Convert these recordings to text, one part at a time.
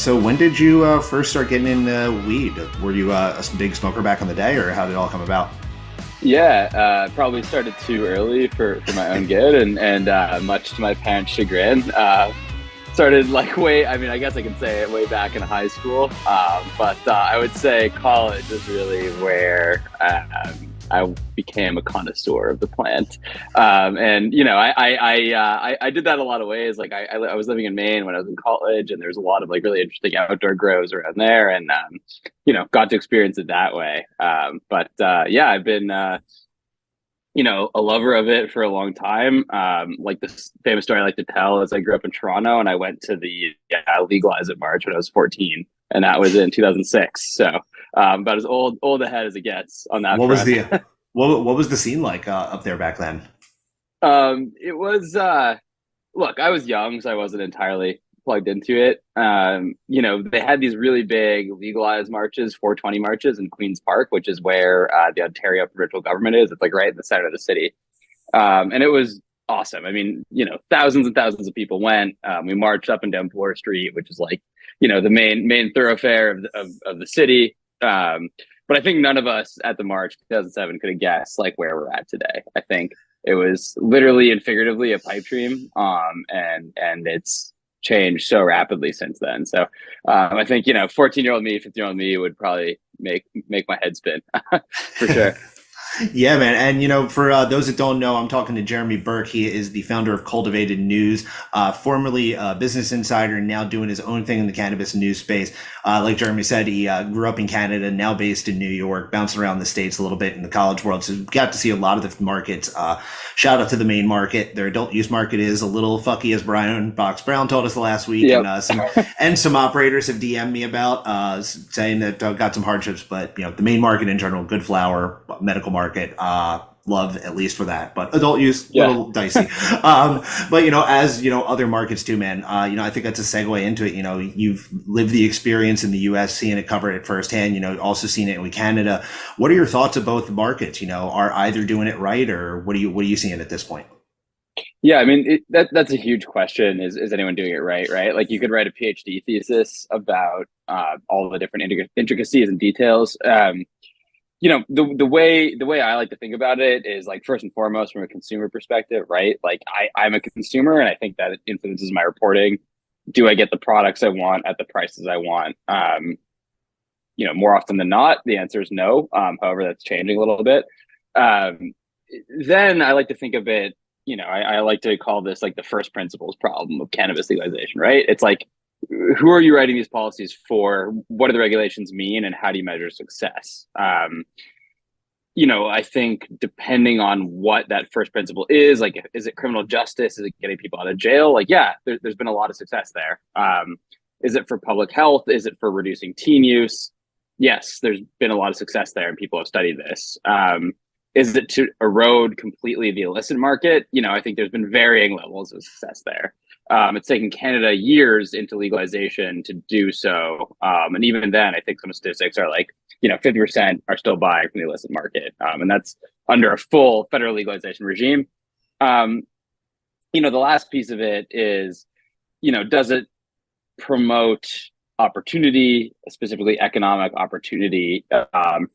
So when did you first start getting into weed? Were you a big smoker back in the day, or how did it all come about? Yeah, probably started too early for my own good, and much to my parents' chagrin. Started like I mean, I guess I can say it way back in high school, but I would say college is really where I became a connoisseur of the plant. And I did that a lot of ways. Like I was living in Maine when I was in college, and there's a lot of like really interesting outdoor grows around there, and got to experience it that way. But yeah, I've been a lover of it for a long time. Like this famous story I like to tell is I grew up in Toronto and I went to the Legalize It March when I was 14, and that was in 2006. So about as old ahead as it gets on that What was front. the what was the scene like up there back then? It was look, I was young, so I wasn't entirely plugged into it. They had these really big legalized marches, 420 marches in Queen's Park, which is where the Ontario provincial government is. It's like right in the center of the city. And it was awesome. I mean, thousands and thousands of people went. We marched up and down Bloor Street, which is like, the main thoroughfare of the city. But I think none of us at the March 2007 could have guessed like where we're at today. I think it was literally and figuratively a pipe dream. And it's changed so rapidly since then. So I think 14-year-old me, 15-year-old me would probably make my head spin for sure. Yeah, man. And, for those that don't know, I'm talking to Jeremy Berke. He is the founder of Cultivated News, formerly a Business Insider, and now doing his own thing in the cannabis news space. Like Jeremy said, he grew up in Canada, now based in New York, bouncing around the States a little bit in the college world. So got to see a lot of the markets. Shout out to the main market. Their adult use market is a little fucky, as Brian Box Brown told us last week. Yep. And some operators have DM'd me about saying that got some hardships. But, the main market in general, good flower, medical market. Love at least for that, but adult use little dicey. But as other markets too, man. I think that's a segue into it. You've lived the experience in the U.S., seeing it, covered it firsthand. Also seen it in Canada. What are your thoughts of both markets? Are either doing it right, or what are you seeing at this point? Yeah, I mean that's a huge question. Is anyone doing it right? Right? Like you could write a PhD thesis about all the different intricacies and details. The way I like to think about it is like first and foremost from a consumer perspective, right? Like I'm a consumer, and I think that it influences my reporting. Do I get the products I want at the prices I want? More often than not, the answer is no. However, that's changing a little bit. Um, then I like to think of it. I like to call this like the first principles problem of cannabis legalization, right? It's like, who are you writing these policies for? What do the regulations mean, and how do you measure success? I think depending on what that first principle is, like, is it criminal justice? Is it getting people out of jail? Like, yeah, there's been a lot of success there. Is it for public health? Is it for reducing teen use? Yes, there's been a lot of success there, and people have studied this. Is it to erode completely the illicit market? I think there's been varying levels of success there. It's taken Canada years into legalization to do so. And even then, I think some statistics are like, 50% are still buying from the illicit market. And that's under a full federal legalization regime. The last piece of it is, does it promote opportunity, specifically economic opportunity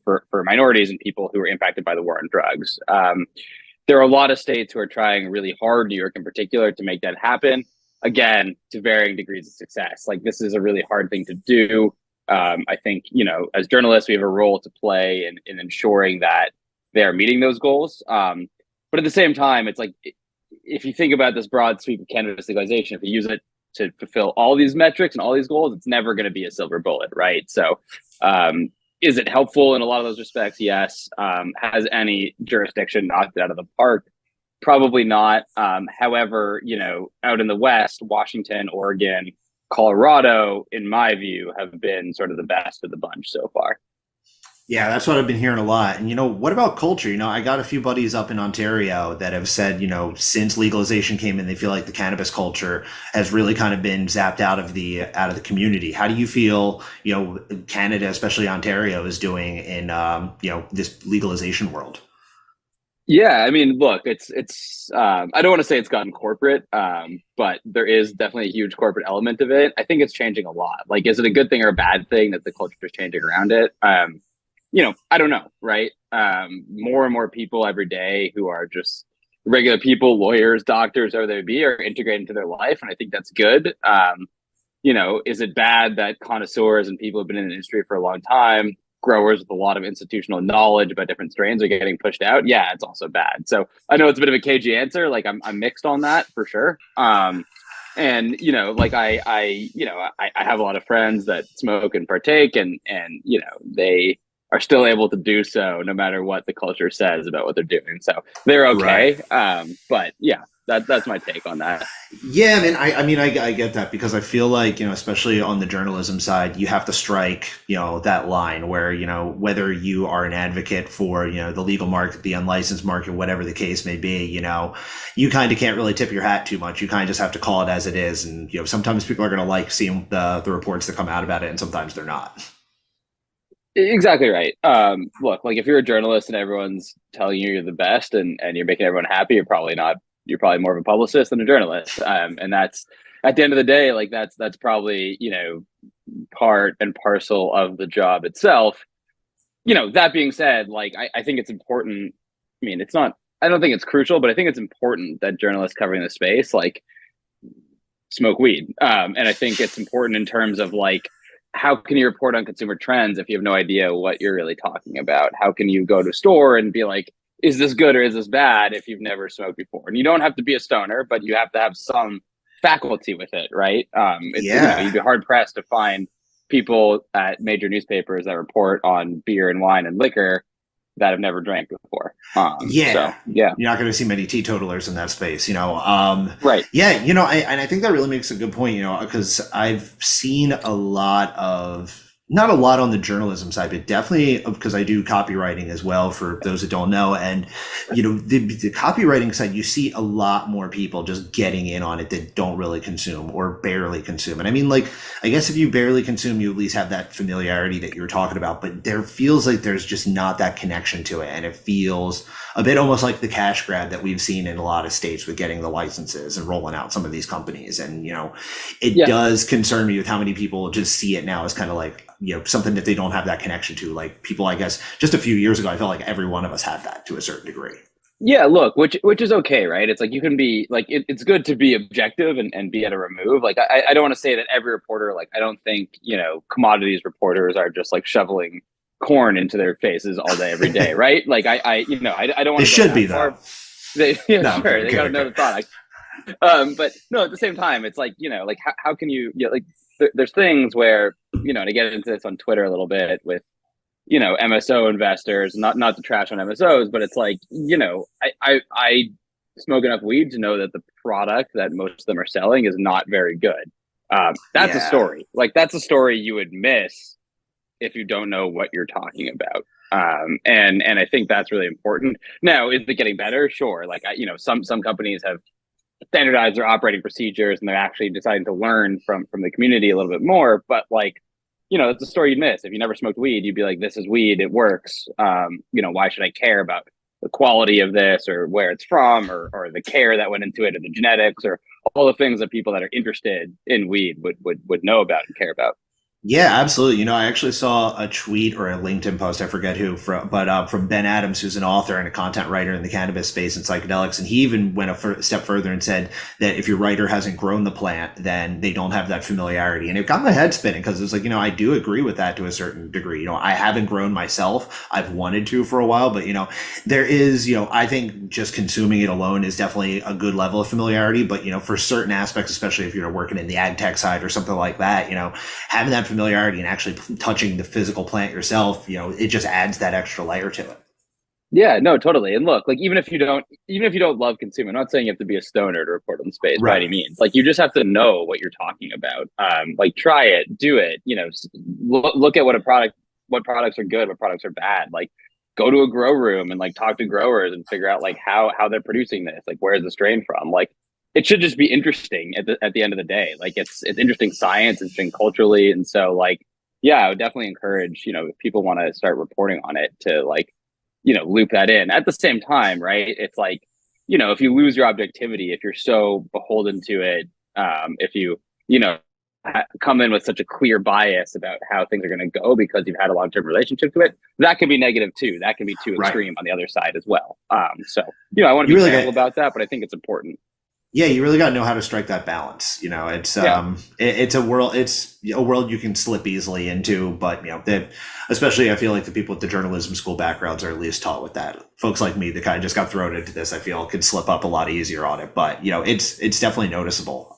for minorities and people who are impacted by the war on drugs? There are a lot of states who are trying really hard, New York in particular, to make that happen. Again, to varying degrees of success. Like this is a really hard thing to do. I think, as journalists, we have a role to play in ensuring that they're meeting those goals. But at the same time, it's like, if you think about this broad sweep of cannabis legalization, if you use it to fulfill all these metrics and all these goals, it's never going to be a silver bullet, right? So is it helpful in a lot of those respects? Yes. Has any jurisdiction knocked it out of the park? Probably not. However, out in the West, Washington, Oregon, Colorado, in my view, have been sort of the best of the bunch so far. Yeah, that's what I've been hearing a lot. And what about culture? I got a few buddies up in Ontario that have said, since legalization came in, they feel like the cannabis culture has really kind of been zapped out of the community. How do you feel, Canada, especially Ontario, is doing in this legalization world? Yeah, I mean, look, it's I don't want to say it's gotten corporate, but there is definitely a huge corporate element of it. I think it's changing a lot. Like, is it a good thing or a bad thing that the culture is changing around it? I don't know, right? More and more people every day who are just regular people, lawyers, doctors, or they be, are integrated into their life, and I think that's good. Is it bad that connoisseurs and people who've been in the industry for a long time, growers with a lot of institutional knowledge about different strains, are getting pushed out? Yeah, it's also bad. So I know it's a bit of a cagey answer. Like I'm mixed on that for sure. And like I have a lot of friends that smoke and partake, and they are still able to do so no matter what the culture says about what they're doing. So they're Right. okay. But yeah, that's my take on that. Yeah, I get that because I feel like, especially on the journalism side, you have to strike, that line where, whether you are an advocate for, the legal market, the unlicensed market, whatever the case may be, you kind of can't really tip your hat too much. You kind of just have to call it as it is. And, sometimes people are going to like seeing the reports that come out about it, and sometimes they're not. Exactly right. Look, like if you're a journalist and everyone's telling you you're the best and you're making everyone happy, you're probably not. You're probably more of a publicist than a journalist. And that's at the end of the day, like that's probably part and parcel of the job itself. That being said, like I think it's important. I mean, it's not. I don't think it's crucial, but I think it's important that journalists covering the space like smoke weed. And I think it's important in terms of like, how can you report on consumer trends if you have no idea what you're really talking about? How can you go to a store and be like, is this good or is this bad if you've never smoked before? And you don't have to be a stoner, but you have to have some faculty with it, right? Yeah. You'd be hard pressed to find people at major newspapers that report on beer and wine and liquor that have never drank before. Yeah, So yeah, you're not going to see many teetotalers in that space, right. Yeah, and I think that really makes a good point, because I've seen a lot of, not a lot on the journalism side, but definitely because I do copywriting as well for those that don't know. And, the copywriting side, you see a lot more people just getting in on it that don't really consume or barely consume. And I mean, like, I guess if you barely consume, you at least have that familiarity that you're talking about, but there feels like there's just not that connection to it. And it feels a bit almost like the cash grab that we've seen in a lot of states with getting the licenses and rolling out some of these companies. And, it Yeah. does concern me with how many people just see it now as kind of like, something that they don't have that connection to. Like people, I guess, just a few years ago, I felt like every one of us had that to a certain degree. Yeah, look, which is okay, right? It's like you can be like it's good to be objective and be at a remove. Like I don't want to say that every reporter, like I don't think, commodities reporters are just like shoveling corn into their faces all day, every day, right? Like I don't They want to go should be that though. far. Yeah, No, sure, they got okay. another thought. But no, at the same time, it's like, like how can you, like there's things where, and I get into this on Twitter a little bit with MSO investors, not to trash on MSOs, but it's like, I smoke enough weed to know that the product that most of them are selling is not very good. That's a Yeah. story. Like that's a story you would miss if you don't know what you're talking about. And I think that's really important. Now, is it getting better? Sure. Like some companies have standardized their operating procedures and they're actually deciding to learn from the community a little bit more. But like, it's a story you'd miss. If you never smoked weed, you'd be like, this is weed, it works. Why should I care about the quality of this or where it's from or the care that went into it or the genetics or all the things that people that are interested in weed would know about and care about. Yeah, absolutely. I actually saw a tweet or a LinkedIn post, I forget who, from Ben Adams, who's an author and a content writer in the cannabis space and psychedelics. And he even went a step further and said that if your writer hasn't grown the plant, then they don't have that familiarity. And it got my head spinning because it's like, I do agree with that to a certain degree. I haven't grown myself. I've wanted to for a while, but, there is, I think just consuming it alone is definitely a good level of familiarity. But, for certain aspects, especially if you're working in the ag tech side or something like that, having that familiarity and actually touching the physical plant yourself, it just adds that extra layer to it. Yeah, no, totally. And look, like even if you don't love consuming, I'm not saying you have to be a stoner to report on the space by any Right. means. Like you just have to know what you're talking about. Like try it, do it. Look at what products are good, what products are bad. Like go to a grow room and like talk to growers and figure out like how they're producing this. Like where's the strain from? Like it should just be interesting at the end of the day. Like it's interesting science, it's interesting culturally, and so like yeah, I would definitely encourage if people want to start reporting on it to like loop that in. At the same time, right? It's like, if you lose your objectivity, if you're so beholden to it, if you know, come in with such a clear bias about how things are going to go because you've had a long-term relationship to it, that can be negative too. That can be too extreme on the other side as well. So, I want to be careful about that, but I think it's important. Yeah, you really got to know how to strike that balance. It's a world you can slip easily into, but especially I feel like the people with the journalism school backgrounds are at least taught with that. Folks like me that kind of just got thrown into this, I feel could slip up a lot easier on it, but it's definitely noticeable.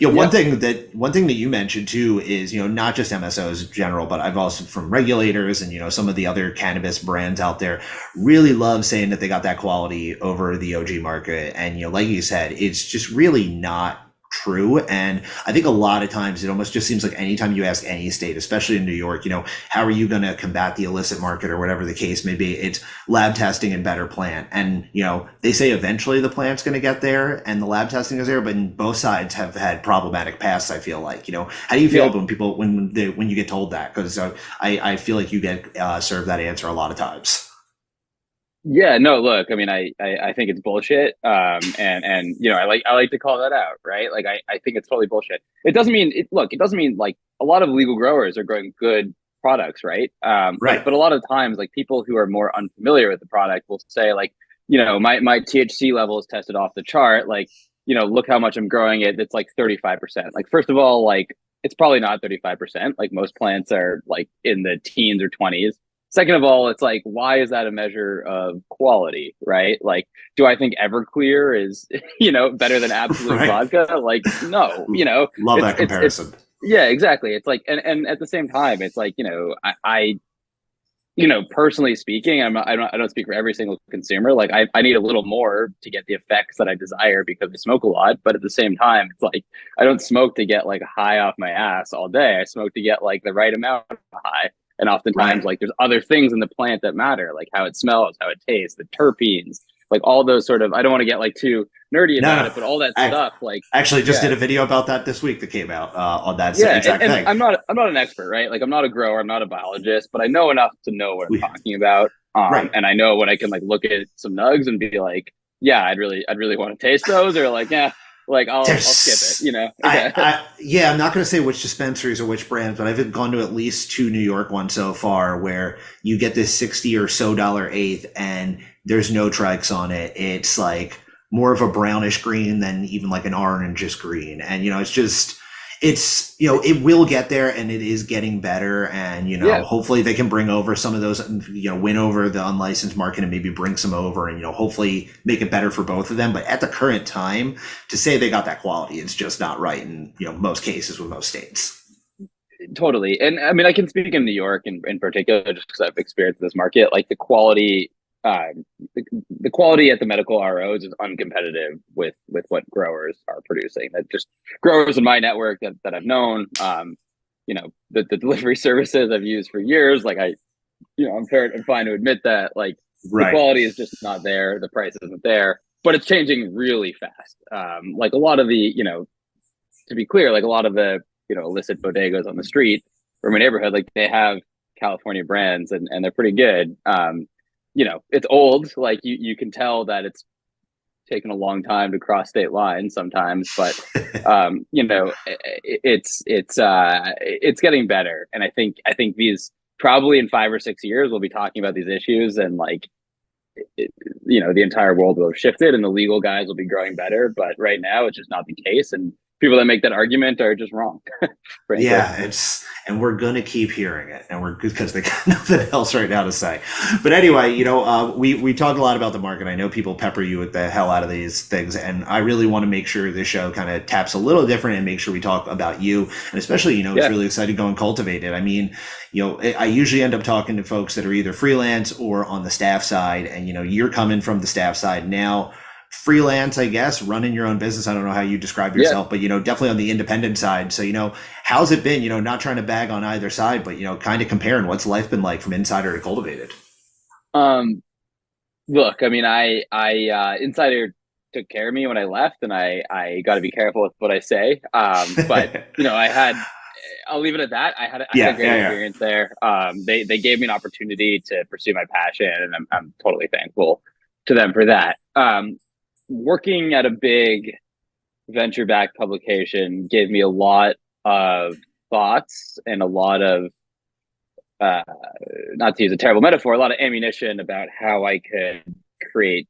One thing that you mentioned too is, not just MSOs in general, but I've also from regulators and, some of the other cannabis brands out there really love saying that they got that quality over the OG market. And, like you said, it's just really not true. And I think a lot of times it almost just seems like anytime you ask any state, especially in New York, how are you going to combat the illicit market or whatever the case may be? It's lab testing and better plant. And, they say eventually the plant's going to get there and the lab testing is there, but both sides have had problematic pasts. I feel like, how do you feel when you get told that? Because I feel like you get served that answer a lot of times. Yeah, no, look, I mean, I think it's bullshit. And I like to call that out, right? Like, I think it's totally bullshit. It doesn't mean like a lot of legal growers are growing good products, right? Right. But a lot of times, like people who are more unfamiliar with the product will say like, my THC level is tested off the chart. Like, look how much I'm growing it. It's like 35%. Like, first of all, like it's probably not 35%. Like most plants are like in the teens or 20s. Second of all, it's like, why is that a measure of quality, right? Like, do I think Everclear is, better than Absolute Right. Vodka? Like, no, Love that comparison. Yeah, exactly. It's like, and at the same time, it's like, I personally speaking, I don't speak for every single consumer. Like, I need a little more to get the effects that I desire because I smoke a lot. But at the same time, it's like, I don't smoke to get like high off my ass all day. I smoke to get like the right amount of high. And oftentimes, like, there's other things in the plant that matter, like how it smells, how it tastes, the terpenes, like all those sort of, I don't want to get like too nerdy about it, but all that stuff, like, actually just did a video about that this week that came out on that exact thing. I'm not an expert, right? Like, I'm not a grower, I'm not a biologist, but I know enough to know what I'm talking about. Right. And I know when I can like look at some nugs and be like, yeah, I'd really want to taste those, or like, yeah, like I'll skip it, I'm not going to say which dispensaries or which brands, but I've gone to at least 2 New York ones so far where you get this $60 or so eighth and there's no trikes on it. It's like more of a brownish green than even like an orangish green. And, it will get there and it is getting better. And, hopefully they can bring over some of those, win over the unlicensed market and maybe bring some over and, hopefully make it better for both of them. But at the current time, to say they got that quality, it's just not right in, most cases with most states. Totally. And I mean, I can speak in New York in particular, just because I've experienced this market, like the quality at the medical ROs is uncompetitive with what growers are producing. That just growers in my network that I've known, the delivery services I've used for years. Like I'm fine to admit that like the quality is just not there. The price isn't there, but it's changing really fast. Like a lot of the, to be clear, like a lot of the, illicit bodegas on the street or my neighborhood, like they have California brands and they're pretty good. It's old. Like you can tell that it's taken a long time to cross state lines sometimes, but it's getting better. And I think these probably in 5 or 6 years we'll be talking about these issues and like the entire world will have shifted and the legal guys will be growing better. But right now it's just not the case, and people that make that argument are just wrong. Yeah, and we're gonna keep hearing it, and because they got nothing else right now to say. But anyway, we talk a lot about the market. I know people pepper you with the hell out of these things, and I really want to make sure this show kind of taps a little different and make sure we talk about you, and especially it's really exciting going Cultivated. I mean, I usually end up talking to folks that are either freelance or on the staff side, and you're coming from the staff side now. Freelance, I guess, running your own business. I don't know how you describe yourself, but definitely on the independent side. So how's it been? Not trying to bag on either side, but kind of comparing what's life been like from Insider to Cultivated. Look, I mean, I Insider took care of me when I left, and I got to be careful with what I say. But I had I'll leave it at that. I had a great experience there. They gave me an opportunity to pursue my passion, and I'm totally thankful to them for that. Working at a big venture-backed publication gave me a lot of thoughts and a lot of, not to use a terrible metaphor, a lot of ammunition about how I could create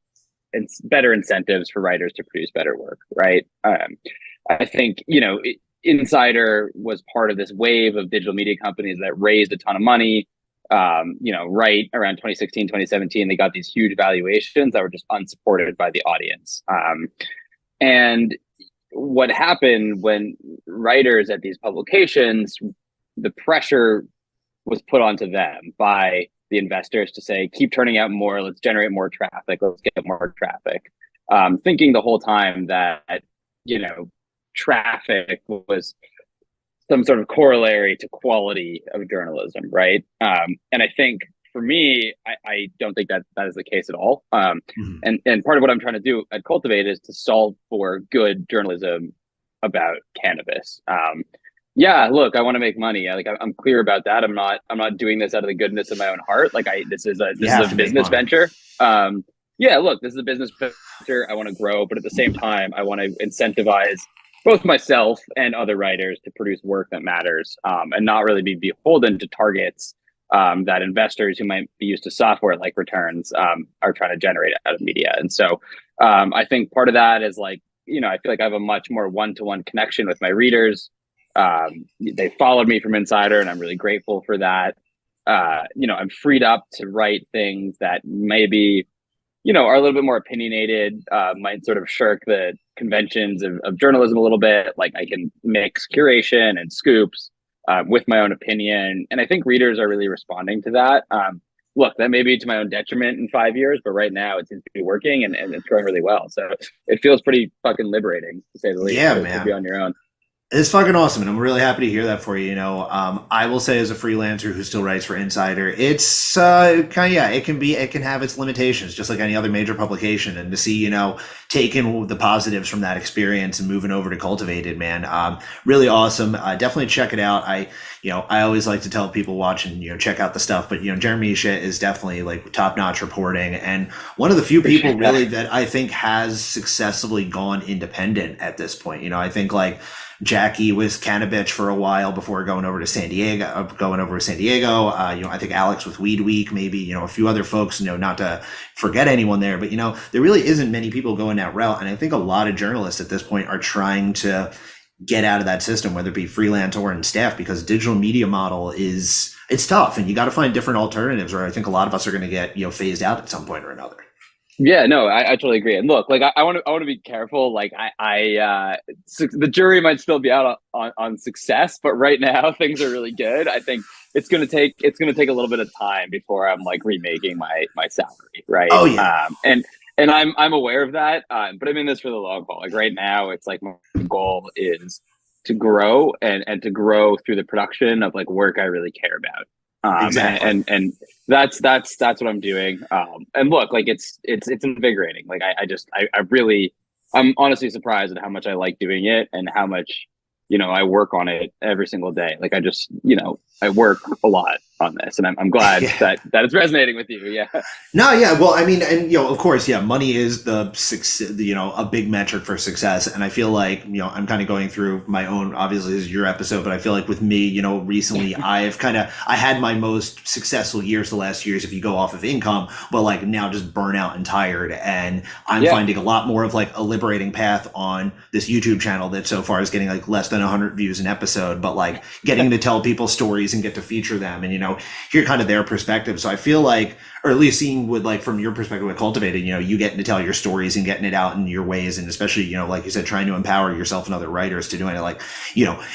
better incentives for writers to produce better work, right? I think, Insider was part of this wave of digital media companies that raised a ton of money. Right around 2016, 2017, they got these huge valuations that were just unsupported by the audience. And what happened when writers at these publications, the pressure was put onto them by the investors to say, keep turning out more, let's generate more traffic, let's get more traffic. Thinking the whole time that, traffic was some sort of corollary to quality of journalism, right? And I think for me, I don't think that is the case at all. And part of what I'm trying to do at Cultivated is to solve for good journalism about cannabis. Look, I want to make money. I'm clear about that. I'm not doing this out of the goodness of my own heart. This is a business venture. Look, this is a business venture. I want to grow, but at the same time, I want to incentivize both myself and other writers to produce work that matters, and not really be beholden to targets that investors who might be used to software-like returns are trying to generate out of media. And so I think part of that is I feel like I have a much more one-to-one connection with my readers. They followed me from Insider, and I'm really grateful for that. I'm freed up to write things that maybe, are a little bit more opinionated, might sort of shirk the conventions of journalism a little bit. I can mix curation and scoops with my own opinion. And I think readers are really responding to that. Look, that may be to my own detriment in 5 years, but right now it seems to be working and it's going really well. So it feels pretty fucking liberating, to say the least, to be on your own. It's fucking awesome, and I'm really happy to hear that for you. I will say, as a freelancer who still writes for Insider, it's it can have its limitations, just like any other major publication. And to see, taking the positives from that experience and moving over to Cultivated, man, really awesome. Definitely check it out. I always like to tell people watching, check out the stuff. But Jeremy Berke is definitely top notch reporting, and one of the few people really that I think has successfully gone independent at this point. I think Jackie with Cannabis for a while before going over to San Diego. I think Alex with Weed Week, maybe, a few other folks, not to forget anyone there, but, there really isn't many people going that route. And I think a lot of journalists at this point are trying to get out of that system, whether it be freelance or in staff, because digital media model it's tough, and you got to find different alternatives, or I think a lot of us are going to get, phased out at some point or another. Yeah, no, I totally agree. And look, I want to be careful. The jury might still be out on success, but right now things are really good. I think it's gonna take a little bit of time before I'm remaking my salary, right? Oh yeah. And I'm aware of that, but I'm in this for the long haul. Right now, it's my goal is to grow and to grow through the production of work I really care about. Exactly. And that's what I'm doing. And look, it's invigorating. I'm honestly surprised at how much I like doing it and how much, I work on it every single day. I work a lot on this, and I'm glad that it's resonating with you. Yeah. No, yeah. Well, I mean, and of course, yeah, money is the success, a big metric for success. And I feel I'm kind of going through my own, obviously this is your episode, but I feel with me, recently I had my most successful years the last years if you go off of income, but now just burnout and tired. And I'm finding a lot more of a liberating path on this YouTube channel that so far is getting less than 100 views an episode, but getting to tell people stories and get to feature them and, hear kind of their perspective. So I feel or at least seeing with from your perspective with Cultivated, you getting to tell your stories and getting it out in your ways, and especially, like you said, trying to empower yourself and other writers to doing it,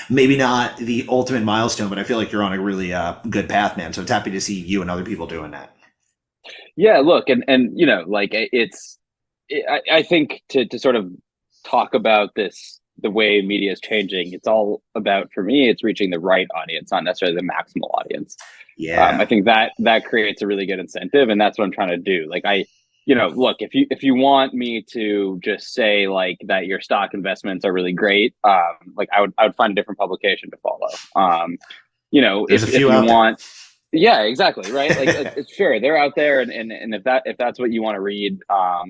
maybe not the ultimate milestone, but I feel you're on a really good path, man. So it's happy to see you and other people doing that. Yeah, look, and I think to sort of talk about this, the way media is changing, it's all about, for me, it's reaching the right audience, not necessarily the maximal audience. Yeah. I think that creates a really good incentive, and that's what I'm trying to do. look, if you want me to just say like that your stock investments are really great, like I would find a different publication to follow. There's a If few you out there. want, yeah, exactly, right. Like it's sure they're out there, and if that's what you want to read,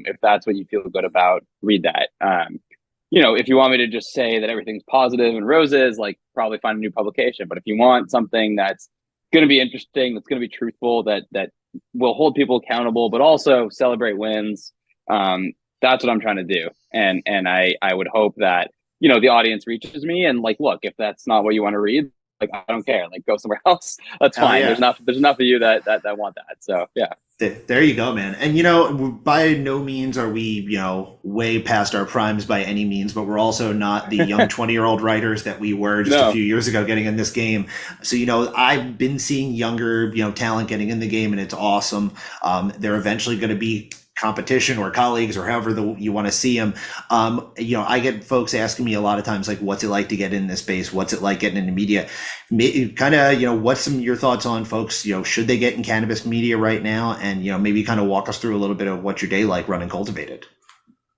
if that's what you feel good about, read that. If you want me to just say that everything's positive and roses, like probably find a new publication. But if you want something that's going to be interesting, that's going to be truthful, that will hold people accountable, but also celebrate wins, that's what I'm trying to do. And I would hope that the audience reaches me. And like, look, if that's not what you want to read, like I don't care. Like go somewhere else. That's Hell fine. yeah. There's enough of you that want that. So yeah. There you go, man. And by no means are we, way past our primes by any means, but we're also not the young 20-year-old writers that we were just a No. few years ago getting in this game. So, I've been seeing younger, talent getting in the game, and it's awesome. They're eventually going to be competition or colleagues or however you want to see them. I get folks asking me a lot of times, like, what's it like to get in this space? What's it like getting into media? Kind of, what's some of your thoughts on folks, should they get in cannabis media right now? And, maybe kind of walk us through a little bit of what your day like running Cultivated.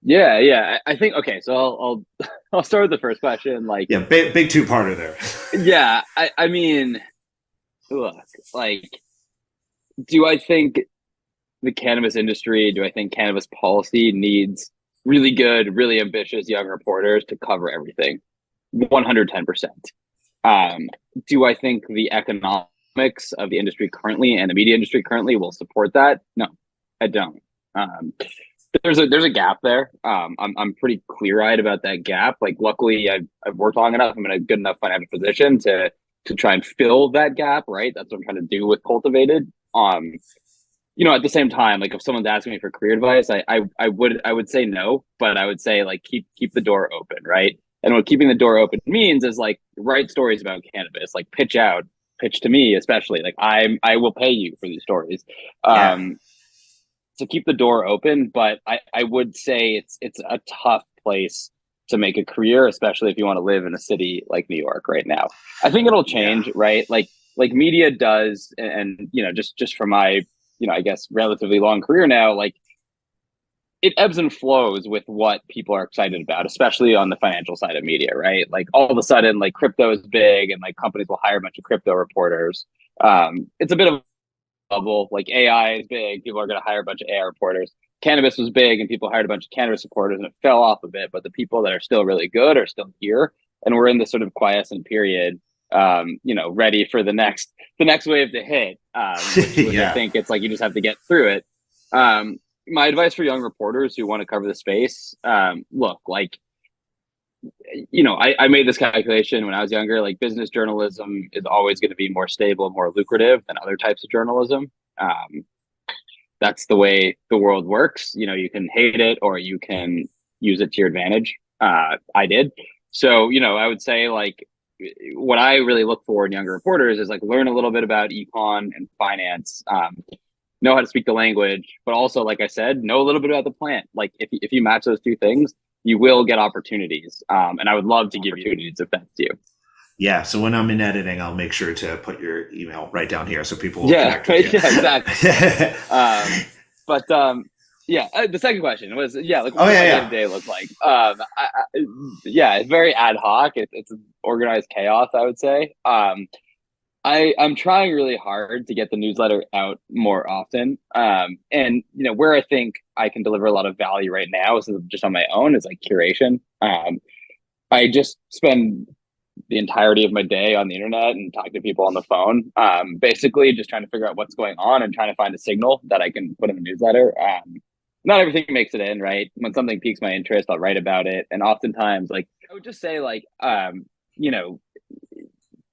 Yeah. I think, okay, so I'll I'll start with the first question. Like, Yeah, big two-parter there. yeah, I mean, look, like, do I think the cannabis industry, do I think cannabis policy needs really good, really ambitious young reporters to cover everything? 110%. Um, do I think the economics of the industry currently and the media industry currently will support that? No, I don't. Um, there's a gap there. I'm pretty clear eyed about that gap. Like, luckily, I've worked long enough. I'm in a good enough financial position to try and fill that gap. Right, that's what I'm trying to do with Cultivated. At the same time, like if someone's asking me for career advice, I would say no, but I would say like keep the door open, right? And what keeping the door open means is like write stories about cannabis, like pitch to me, especially like I will pay you for these stories. Yeah. To keep the door open, but I would say it's a tough place to make a career, especially if you want to live in a city like New York right now. I think it'll Yeah. change, right? Like media does, and just from my I guess relatively long career now, like it ebbs and flows with what people are excited about, especially on the financial side of media, right? Like all of a sudden, like crypto is big, and like companies will hire a bunch of crypto reporters. It's a bit of bubble. Like AI is big, people are going to hire a bunch of AI reporters. Cannabis was big, and people hired a bunch of cannabis reporters, and it fell off a bit. But the people that are still really good are still here, and we're in this sort of quiescent period. Ready for the next wave to hit. Which I Yeah. think it's like you just have to get through it. My advice for young reporters who want to cover the space: look, like I made this calculation when I was younger. Like business journalism is always going to be more stable, more lucrative than other types of journalism. Um, that's the way the world works. You can hate it or you can use it to your advantage. I did. So, I would say like what I really look for in younger reporters is like learn a little bit about econ and finance, know how to speak the language, but also, like I said, know a little bit about the plant. Like if you match those two things, you will get opportunities. And I would love to give you opportunities if that's you. Yeah. So when I'm in editing, I'll make sure to put your email right down here so people will Yeah, connect with you. yeah, exactly. But yeah, the second question was, yeah, like what Oh does yeah, my day to yeah. day look like? Yeah, it's very ad hoc. It's organized chaos, I would say. I'm trying really hard to get the newsletter out more often. And where I think I can deliver a lot of value right now is just on my own is like curation. I just spend the entirety of my day on the internet and talk to people on the phone. Basically just trying to figure out what's going on and trying to find a signal that I can put in the newsletter. Not everything makes it in, right? When something piques my interest, I'll write about it. And oftentimes, like I would just say, like, you know,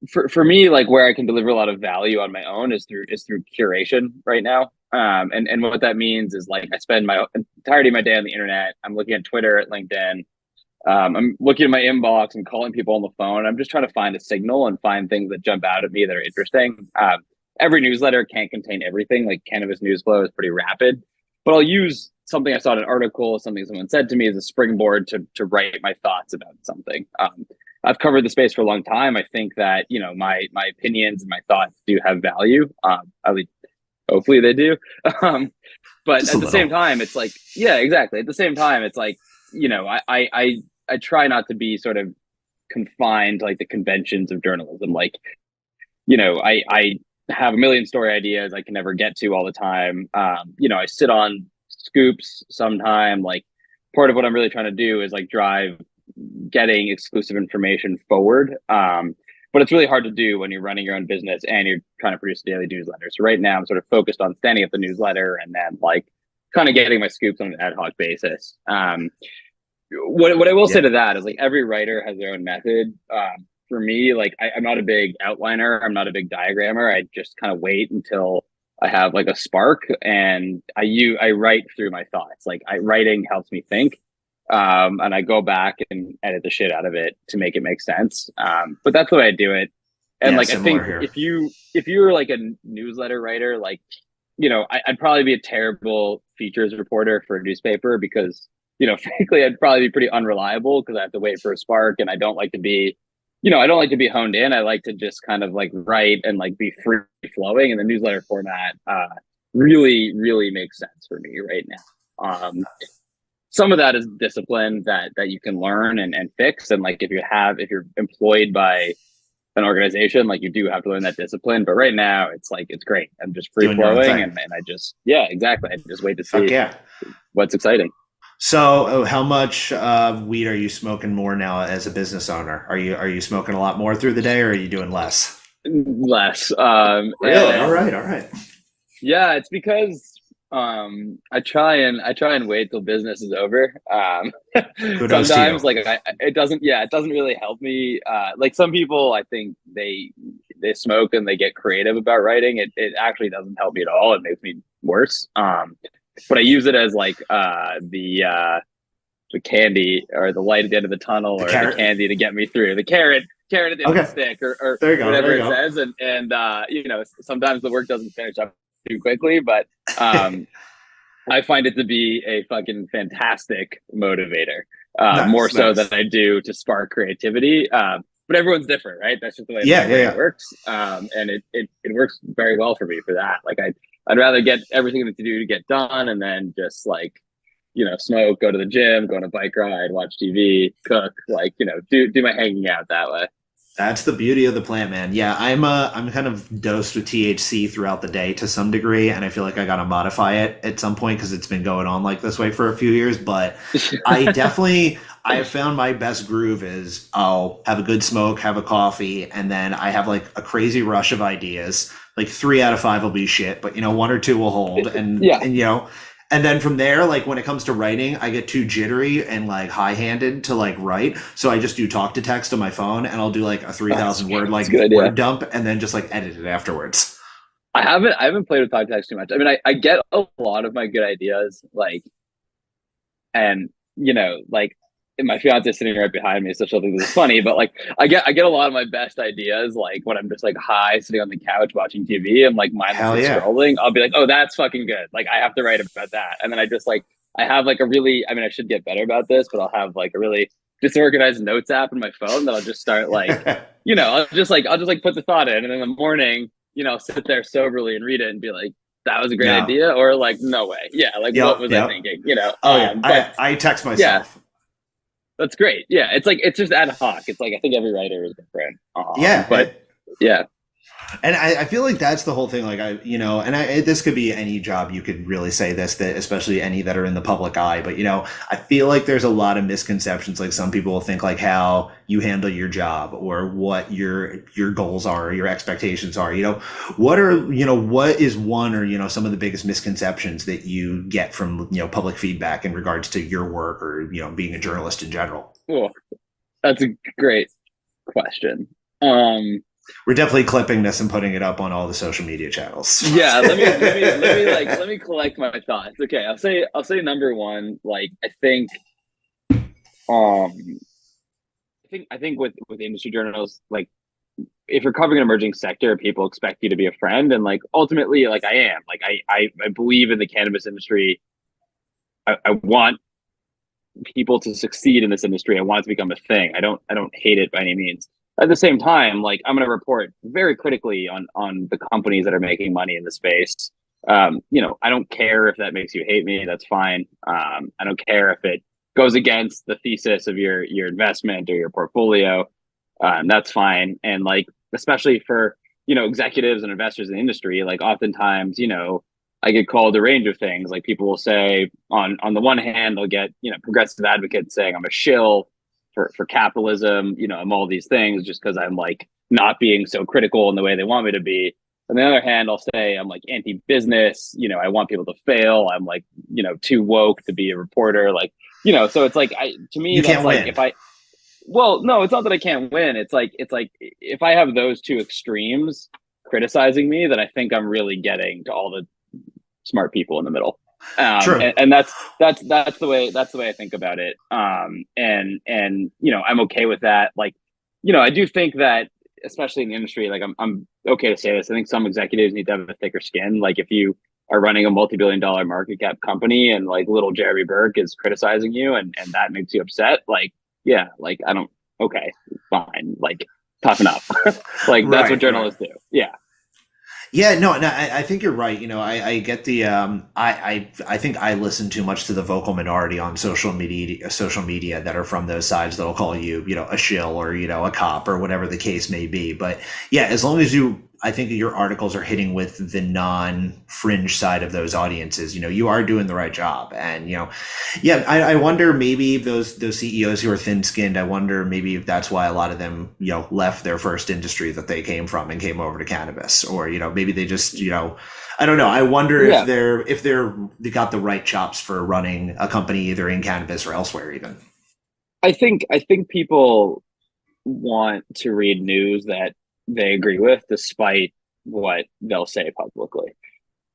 for me, like where I can deliver a lot of value on my own is through curation right now. And what that means is like I spend my entirety of my day on the internet. I'm looking at Twitter, at LinkedIn. I'm looking at my inbox and calling people on the phone. I'm just trying to find a signal and find things that jump out at me that are interesting. Every newsletter can't contain everything. Like cannabis news flow is pretty rapid, but I'll use something I saw in an article, something someone said to me as a springboard to write my thoughts about something. I've covered the space for a long time. I think that my opinions and my thoughts do have value. At least Hopefully they do. Um, but Just at a the same little. time, it's like, yeah, exactly. At the same time, it's like, I try not to be sort of confined to like the conventions of journalism. Like, I have a million story ideas I can never get to all the time. I sit on scoops sometime. Like, part of what I'm really trying to do is like drive getting exclusive information forward. But it's really hard to do when you're running your own business and you're trying to produce a daily newsletter. So right now I'm sort of focused on standing up the newsletter and then like kind of getting my scoops on an ad hoc basis. What I will say Yeah. to that is like every writer has their own method. For me, like I'm not a big outliner. I'm not a big diagrammer. I just kind of wait until I have like a spark, and I write through my thoughts. Like writing helps me think, and I go back and edit the shit out of it to make it make sense. But that's the way I do it. And Yeah, like I similar think here. if you were like a newsletter writer, like I'd probably be a terrible features reporter for a newspaper because frankly, I'd probably be pretty unreliable because I have to wait for a spark, and I don't like to be, I don't like to be honed in. I like to just kind of like write and like be free flowing, and the newsletter format really, really makes sense for me right now. Some of that is discipline that you can learn and fix, and like if you're employed by an organization, like you do have to learn that discipline. But right now, it's like it's great. I'm just free Doing your own flowing, thing. and I just exactly. I just wait to Fuck see yeah. what's exciting. So, how much weed are you smoking more now as a business owner? Are you smoking a lot more through the day, or are you doing less? Less. Really? All And right, all right. yeah, it's because I try and wait till business is over. Kudos to you. Sometimes like it doesn't really help me. Like some people I think they smoke and they get creative about writing. It actually doesn't help me at all. It makes me worse. But I use it as like the candy or the light at the end of the tunnel The or the carrot. candy to get me through the carrot at the end of the Okay, stick or there you go. whatever There you it says. And sometimes the work doesn't finish up too quickly, but go. I find it to be a fucking fantastic motivator, more Nice, so than nice. I do to spark creativity. But everyone's different, right? That's just the way the Yeah, yeah, brain yeah. works. And it works very well for me for that. Like I'd rather get everything to do to get done and then just like, smoke, go to the gym, go on a bike ride, watch TV, cook, like, do my hanging out that way. That's the beauty of the plant, man. Yeah, I'm kind of dosed with THC throughout the day to some degree, and I feel like I gotta modify it at some point because it's been going on like this way for a few years. But I have found my best groove is I'll have a good smoke, have a coffee, and then I have like a crazy rush of ideas. Like 3 out of 5 will be shit, but one or two will hold, and Yeah, and then from there, like when it comes to writing, I get too jittery and like high handed to like write. So I just do talk to text on my phone and I'll do like a that's, 3,000 word that's like a good idea. word dump and then just like edit it afterwards. I haven't played with TikTok too much. I mean, I get a lot of my good ideas, like, and like my fiance sitting right behind me, so she'll think this is funny. But like, I get a lot of my best ideas like when I'm just like high, sitting on the couch watching TV and like Hell mindlessly yeah. scrolling. I'll be like, oh, that's fucking good. Like I have to write about that, and then I just like I have like a really. I mean, I should get better about this, but I'll have like a really disorganized notes app in my phone that I'll just start like, I'll just like put the thought in, and in the morning, I'll sit there soberly and read it and be like, that was a great No. idea, or like, no way, yeah, like what Yep. was I Yep. thinking, Oh yeah. but I text yeah, myself. that's great. Yeah, it's like it's just ad hoc. It's like I think every writer is different. Yeah. But yeah, And I feel like that's the whole thing. Like this could be any job. You could really say this, that especially any that are in the public eye. But I feel like there's a lot of misconceptions. Like some people will think like how you handle your job or what your goals are, or your expectations are. What is one or some of the biggest misconceptions that you get from public feedback in regards to your work or being a journalist in general. cool. That's a great question. Um, We're definitely clipping this and putting it up on all the social media channels. yeah, let me collect my thoughts. Okay, I'll say number one. Like um, I think with industry journals, like if you're covering an emerging sector, people expect you to be a friend, and like ultimately, like I am. Like I believe in the cannabis industry. I want people to succeed in this industry. I want it to become a thing. I don't hate it by any means. At the same time, like I'm going to report very critically on the companies that are making money in the space. I don't care if that makes you hate me. That's fine. I don't care if it goes against the thesis of your investment or your portfolio. That's fine. And like, especially for, executives and investors in the industry, like oftentimes, I get called a range of things. Like people will say on the one hand, they'll get, progressive advocates saying I'm a shill for capitalism, I'm all these things just because I'm like not being so critical in the way they want me to be. On the other hand, I'll say I'm like anti-business, I want people to fail. I'm like, too woke to be a reporter. Like, so it's like, to me, You that's can't like, win. well, no, it's not that I can't win. It's like if I have those two extremes criticizing me, then I think I'm really getting to all the smart people in the middle. True. And that's the way I think about it. And I'm okay with that. Like, I do think that, especially in the industry, like I'm okay to say this. I think some executives need to have a thicker skin. Like if you are running a multi-billion-dollar market cap company and like little Jeremy Berke is criticizing you and that makes you upset, like, yeah, like I don't, okay, fine, like toughen up. Like that's what Right, right. journalists do. Yeah. Yeah, no, I think you're right. I get the I think I listen too much to the vocal minority on social media that are from those sides that'll call you, a shill or, a cop or whatever the case may be. But yeah, as long as I think your articles are hitting with the non-fringe side of those audiences, you are doing the right job. And, yeah, I wonder maybe those CEOs who are thin-skinned, I wonder maybe if that's why a lot of them, left their first industry that they came from and came over to cannabis, or, maybe they just, I don't know. I wonder if Yeah. they got the right chops for running a company either in cannabis or elsewhere even. I think people want to read news that they agree with, despite what they'll say publicly.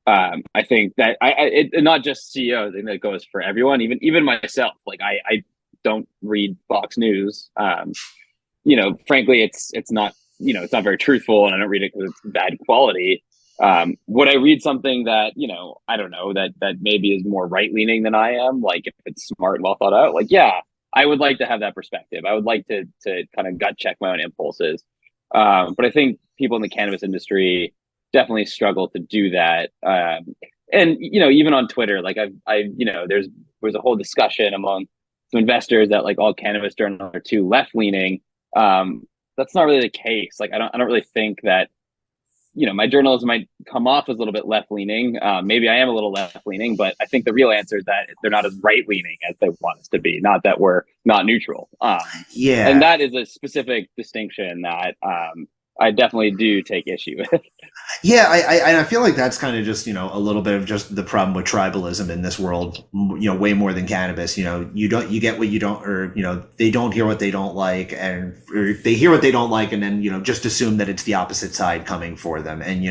I think that not just CEOs. I think that goes for everyone, even myself. Like I don't read Fox News. Frankly, it's not it's not very truthful, and I don't read it because it's bad quality. Would I read something that I don't know, that maybe is more right leaning than I am? Like if it's smart and well thought out, like yeah, I would like to have that perspective. I would like to kind of gut check my own impulses. But I think people in the cannabis industry definitely struggle to do that. And even on Twitter, like there's a whole discussion among some investors that like all cannabis journalists are too left leaning. Um, that's not really the case. Like I don't really think that my journalism might come off as a little bit left leaning. Maybe I am a little left leaning, but I think the real answer is that they're not as right leaning as they want us to be. Not that we're not neutral. And Yeah. that is a specific distinction that I definitely do take issue with. Yeah, I feel like that's kind of just, a little bit of just the problem with tribalism in this world, way more than cannabis. You get what you don't, or, they don't hear what they don't like, and or they hear what they don't like, and then, just assume that it's the opposite side coming for them. And,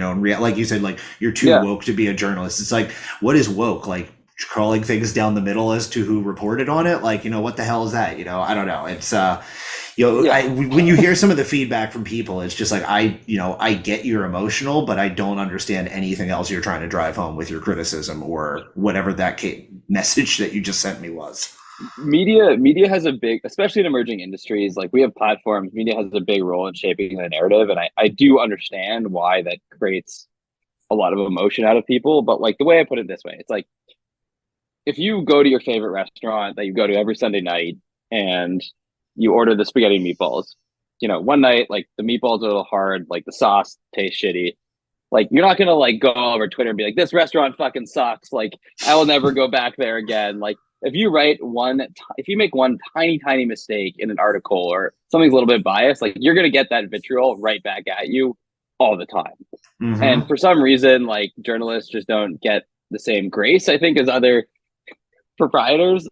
like you said, like you're too Yeah. woke to be a journalist. It's like, what is woke? Like crawling things down the middle as to who reported on it? Like, what the hell is that? I don't know. It's, Yeah. when you hear some of the feedback from people, it's just like I get you're emotional, but I don't understand anything else you're trying to drive home with your criticism or whatever that message that you just sent me was. Media has a big, especially in emerging industries, like we have platforms, media has a big role in shaping the narrative. And I do understand why that creates a lot of emotion out of people. But like the way I put it this way, it's like if you go to your favorite restaurant that you go to every Sunday night and you order the spaghetti and meatballs, one night like the meatballs are a little hard, like the sauce tastes shitty. Like you're not gonna like go over Twitter and be like, this restaurant fucking sucks. Like I will never go back there again. Like if you make one tiny mistake in an article or something's a little bit biased, like you're gonna get that vitriol right back at you all the time. And Mm-hmm. for some reason, like journalists just don't get the same grace, I think, as other proprietors.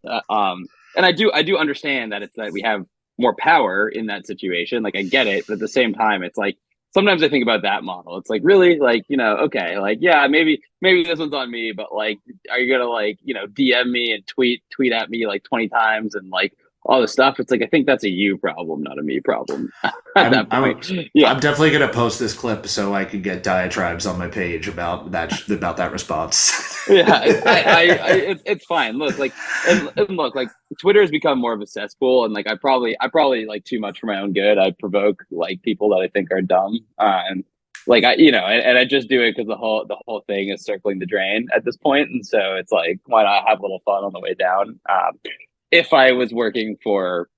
And I do understand that it's that we have more power in that situation. Like I get it, but at the same time, it's like sometimes I think about that model. It's like really, like okay, like yeah, maybe this one's on me, but like, are you gonna like DM me and tweet at me like 20 times and like all this stuff? It's like I think that's a you problem, not a me problem. At I'm that I'm point, yeah. I'm definitely gonna post this clip so I can get diatribes on my page about that response. Yeah, it's fine. Look, like, and look, like, Twitter has become more of a cesspool, and like, I probably like too much for my own good. I provoke like people that I think are dumb, and like and I just do it because the whole thing is circling the drain at this point, and so it's like, why not have a little fun on the way down? If I was working for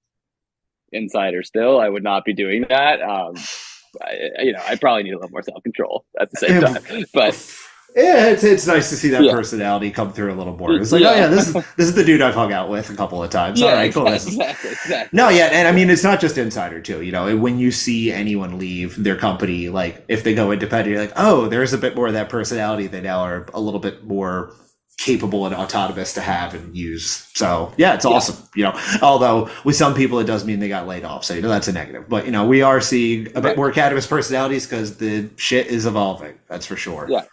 Insider still, I would not be doing that. I probably need a little more self control at the same time, but. Yeah, it's nice to see that Yeah. personality come through a little more. It's like, oh yeah, this is the dude I've hung out with a couple of times. Yeah, all right, cool. Exactly. No, yeah, and I mean it's not just Insider too. You know, when you see anyone leave their company, like if they go independent, you're like, oh, there's a bit more of that personality. They now are a little bit more capable and autonomous to have and use. So yeah, it's awesome. You know, although with some people it does mean they got laid off, so that's a negative. But we are seeing a bit more cannabis personalities because the shit is evolving. That's for sure. Yeah.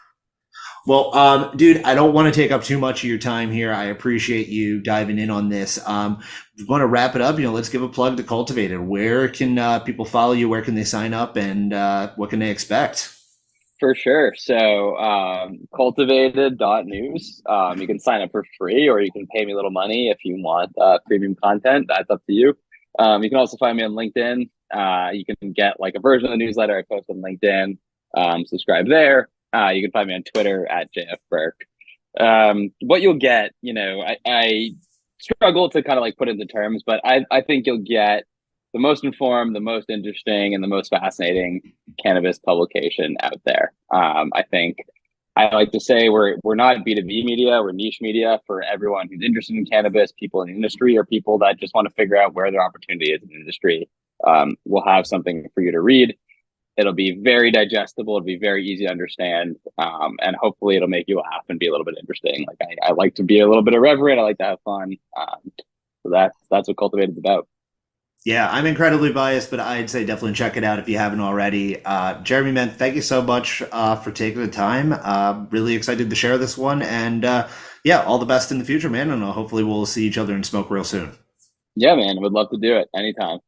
Well, dude, I don't want to take up too much of your time here. I appreciate you diving in on this. Want to wrap it up? Let's give a plug to Cultivated. Where can people follow you? Where can they sign up? And what can they expect? For sure. So cultivated.news. You can sign up for free, or you can pay me a little money if you want premium content. That's up to you. You can also find me on LinkedIn. You can get like a version of the newsletter I post on LinkedIn. Subscribe there. You can find me on Twitter at JF Berke. What you'll get, I struggle to kind of like put into terms, but I think you'll get the most informed, the most interesting, and the most fascinating cannabis publication out there. I think I like to say we're not B2B media, we're niche media for everyone who's interested in cannabis, people in the industry, or people that just want to figure out where their opportunity is in the industry. We'll have something for you to read. It'll be very digestible. It'll be very easy to understand. And hopefully it'll make you laugh and be a little bit interesting. Like I like to be a little bit irreverent. I like to have fun. So that's what Cultivated is about. Yeah, I'm incredibly biased, but I'd say definitely check it out if you haven't already. Jeremy, man, thank you so much for taking the time. Really excited to share this one. And yeah, all the best in the future, man. And hopefully we'll see each other and smoke real soon. Yeah, man. Would love to do it anytime.